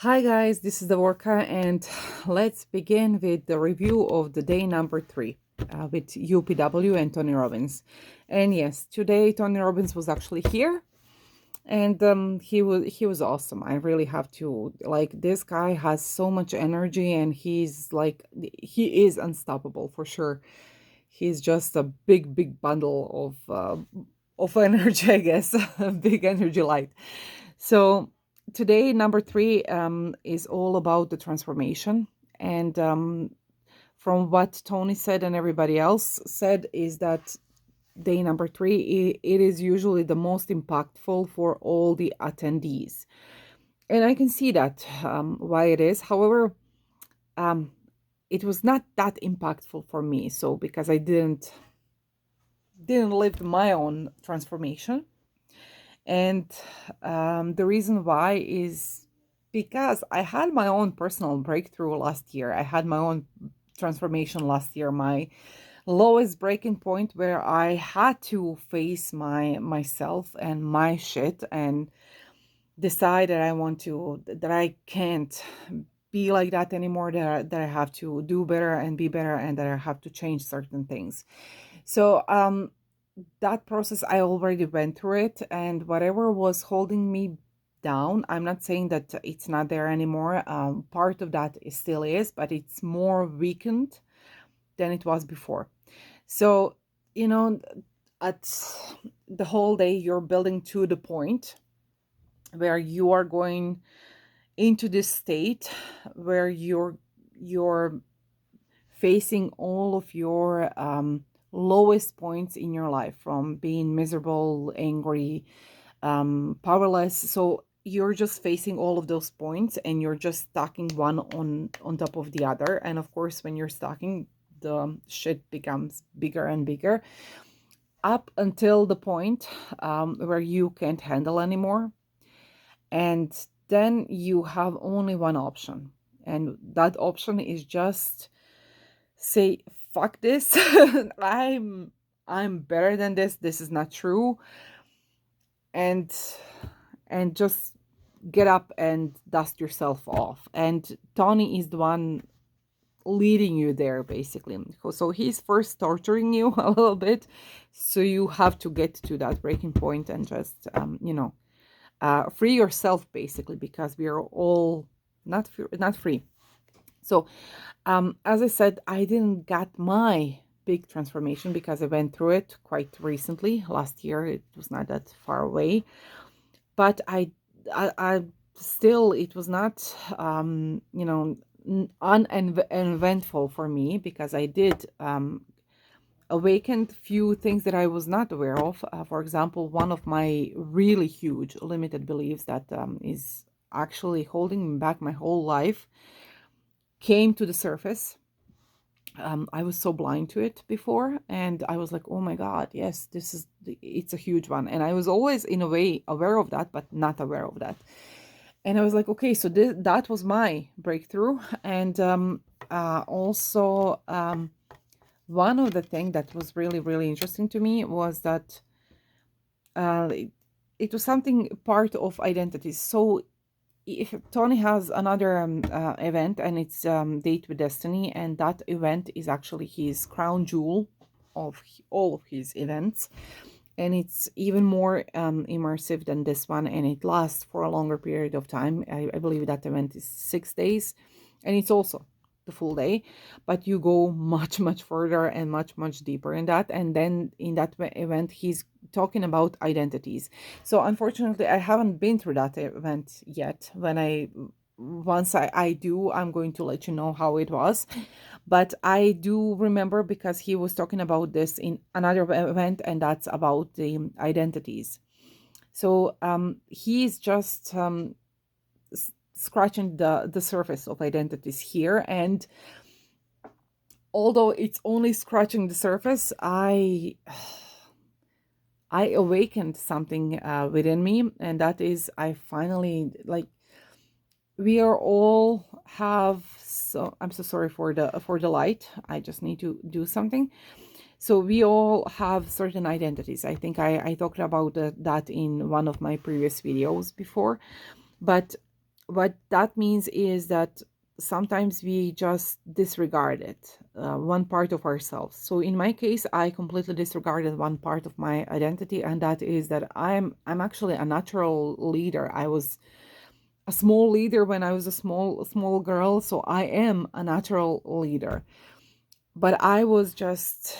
Hi guys, this is Davorka, and let's begin with the review of the day number three with UPW and Tony Robbins. And yes, today Tony Robbins was actually here, and he was awesome. I really have to like this guy has so much energy, and he is unstoppable for sure. He's just a big bundle of energy, I guess, a big energy light. So today, number three is all about the transformation. And from what Tony said and everybody else said, is that day number three, it is usually the most impactful for all the attendees. And I can see that why it is. However, um, it was not that impactful for me. So because I didn't live my own transformation. And the reason why is because I had my own personal breakthrough last year. I had my own transformation last year, my lowest breaking point where I had to face myself and my shit and decide that that I can't be like that anymore, that I have to do better and be better and that I have to change certain things. So that process I already went through it, and whatever was holding me down, I'm not saying that it's not there anymore. Part of that is still is, but it's more weakened than it was before. So, you know, at the whole day you're building to the point where you are going into this state where you're facing all of your lowest points in your life, from being miserable, angry, powerless. So you're just facing all of those points and you're just stacking one on top of the other. And of course, when you're stacking, the shit becomes bigger and bigger up until the point where you can't handle anymore. And then you have only one option. And that option is just say, fuck this. I'm better than this. This is not true. And just get up and dust yourself off. And Tony is the one leading you there, basically. So he's first torturing you a little bit. So you have to get to that breaking point and just, free yourself, basically, because we are all not free. So, as I said, I didn't get my big transformation because I went through it quite recently. Last year, it was not that far away, but I still, it was not, uneventful for me because I did awakened few things that I was not aware of. For example, one of my really huge limited beliefs that is actually holding me back my whole life came to the surface. I was so blind to it before, and I was like, oh my God, yes, it's a huge one. And I was always, in a way, aware of that, but not aware of that. And I was like, okay, so that was my breakthrough. And also, one of the things that was really, really interesting to me was that it was something part of identity. So if Tony has another event, and it's Date with Destiny, and that event is actually his crown jewel of all of his events, and it's even more immersive than this one, and it lasts for a longer period of time. I believe that event is 6 days, and it's also the full day, but you go much further and much deeper in that. And then in that event, he's talking about identities. So unfortunately, I haven't been through that event yet. Once I do, I'm going to let you know how it was. But I do remember because he was talking about this in another event, and that's about the identities. So he's just scratching the surface of identities here. And although it's only scratching the surface, I awakened something within me, and that is I finally, like, we are all have, so I'm so sorry for the light. I just need to do something. So we all have certain identities. I think I talked about that in one of my previous videos before. But what that means is that sometimes we just disregard it, one part of ourselves. So in my case, I completely disregarded one part of my identity, and that is that I'm actually a natural leader. I was a small leader when I was a small girl, so I am a natural leader. But I was just,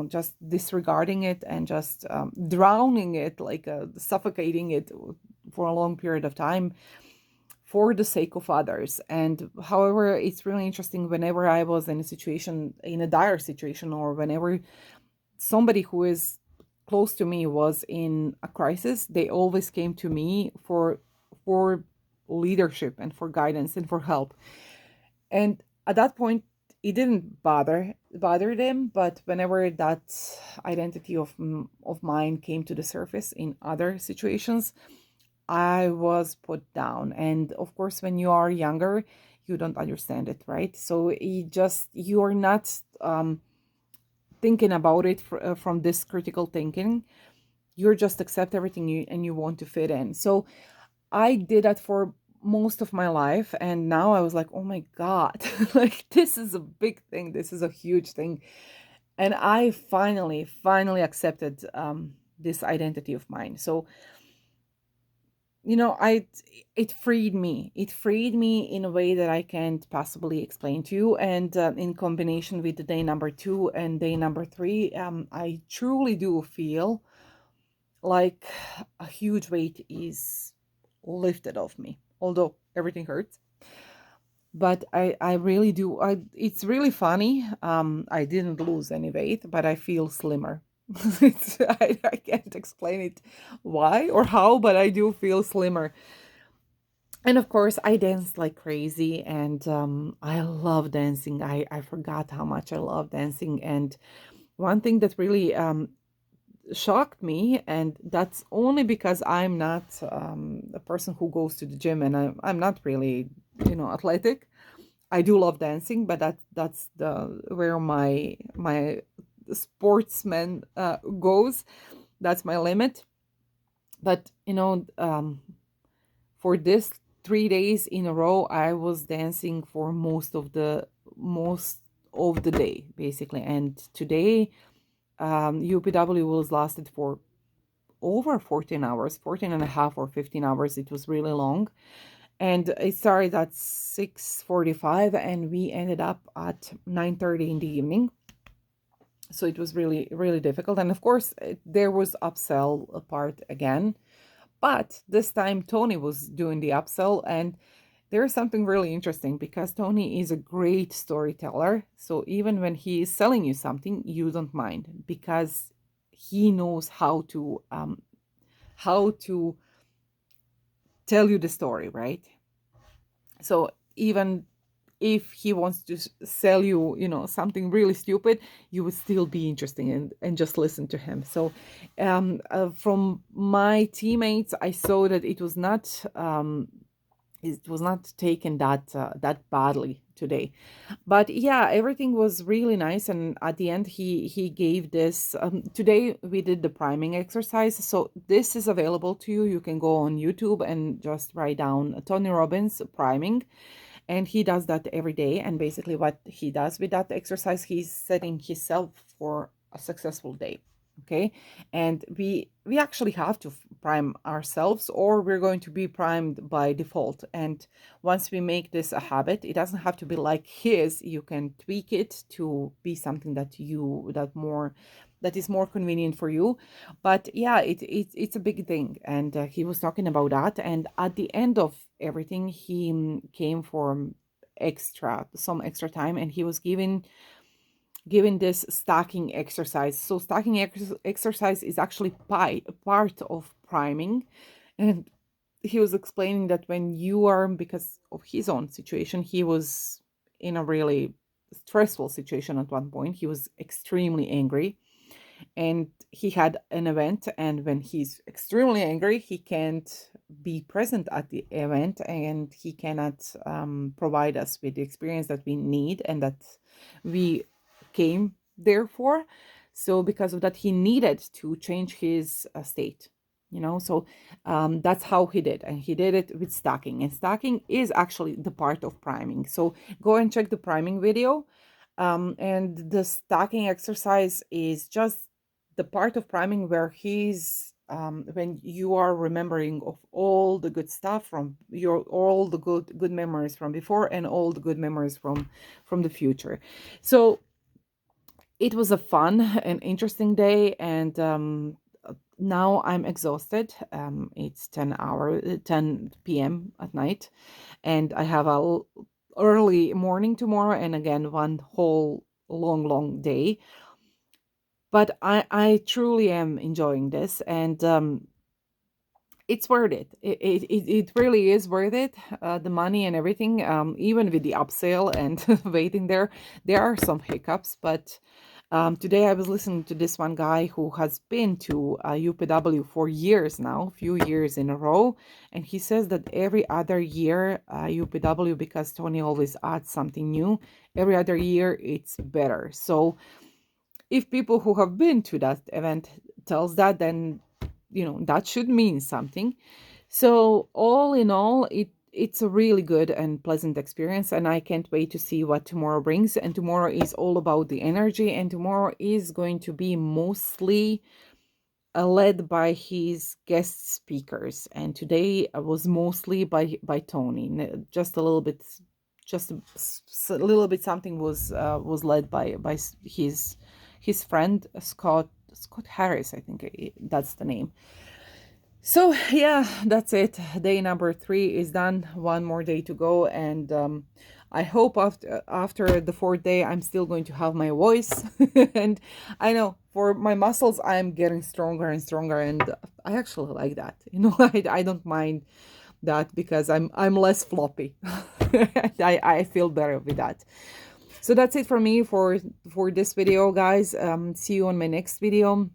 just disregarding it and just drowning it, like suffocating it for a long period of time for the sake of others. And however, it's really interesting, whenever I was in a situation, in a dire situation, or whenever somebody who is close to me was in a crisis, they always came to me for leadership and for guidance and for help. And at that point, it didn't bother them. But whenever that identity of mine came to the surface in other situations, I was put down. And of course, when you are younger, you don't understand it, right? So you are not thinking about it from this critical thinking. You're just accept everything and you want to fit in. So I did that for most of my life, and now I was like, oh my god, like this is a big thing, this is a huge thing. And I finally accepted this identity of mine. So I it freed me. It freed me in a way that I can't possibly explain to you. And in combination with the day number 2 and day number 3, I truly do feel like a huge weight is lifted off me, although everything hurts. But I really do. It's really funny. I didn't lose any weight, but I feel slimmer. I can't explain it why or how, but I do feel slimmer. And of course, I danced like crazy, and I love dancing. I forgot how much I love dancing. And one thing that really shocked me, and that's only because I'm not a person who goes to the gym, and I'm not really, athletic. I do love dancing, but that's the where my sportsman goes. That's my limit. But for this 3 days in a row, I was dancing for most of the day, basically. And today, UPW was lasted for over 14 hours, 14 and a half or 15 hours. It was really long. And it started at 6:45 and we ended up at 9:30 in the evening. So it was really, really difficult. And of course, there was upsell part again. But this time, Tony was doing the upsell. And there's something really interesting because Tony is a great storyteller. So even when he is selling you something, you don't mind because he knows how to tell you the story, right? So even if he wants to sell you, something really stupid, you would still be interested and just listen to him. So from my teammates, I saw that it was not taken that badly today. But yeah, everything was really nice. And at the end, he gave this. Today we did the priming exercise, so this is available to you. You can go on YouTube and just write down Tony Robbins priming, and he does that every day. And basically what he does with that exercise, he's setting himself for a successful day. Okay. And we actually have to prime ourselves, or we're going to be primed by default. And once we make this a habit, it doesn't have to be like his. You can tweak it to be something that is more convenient for you. But yeah, it's a big thing. And he was talking about that. And at the end of everything, he came for some extra time, and he was giving this stacking exercise. So stacking exercise is actually part of priming. And he was explaining that when you are, because of his own situation, he was in a really stressful situation at one point. He was extremely angry, and he had an event, and when he's extremely angry, he can't be present at the event, and he cannot provide us with the experience that we need and that we came there for. So because of that, he needed to change his state. So that's how he did, and he did it with stacking, and stacking is actually the part of priming. So go and check the priming video, and the stacking exercise is just the part of priming where he's when you are remembering of all the good stuff from your all the good memories from before and all the good memories from the future. So it was a fun and interesting day, and now I'm exhausted. It's 10 p.m. at night, and I have a early morning tomorrow, and again one whole long day. But I truly am enjoying this, and it's worth it. It really is worth it. The money and everything, even with the upsell and waiting there are some hiccups. But today I was listening to this one guy who has been to UPW for years now, few years in a row, and he says that every other year UPW, because Tony always adds something new, every other year it's better. So if people who have been to that event tells that, then that should mean something. So all in all, it's a really good and pleasant experience, and I can't wait to see what tomorrow brings. And tomorrow is all about the energy, and tomorrow is going to be mostly led by his guest speakers, and today was mostly by Tony. Just a little bit, just a little bit something was led by his friend Scott Harris, I think that's the name. So yeah, that's it. Day number 3 is done. One more day to go, and I hope after the 4th day I'm still going to have my voice. And I know for my muscles I'm getting stronger and stronger, and I actually like that. I don't mind that because I'm less floppy. I feel better with that. So that's it for me for this video, guys. See you on my next video.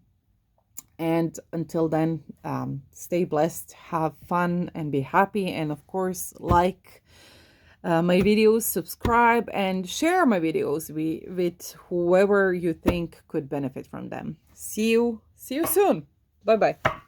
And until then, stay blessed, have fun, and be happy. And of course, like my videos, subscribe, and share my videos with whoever you think could benefit from them. See you soon. Bye bye.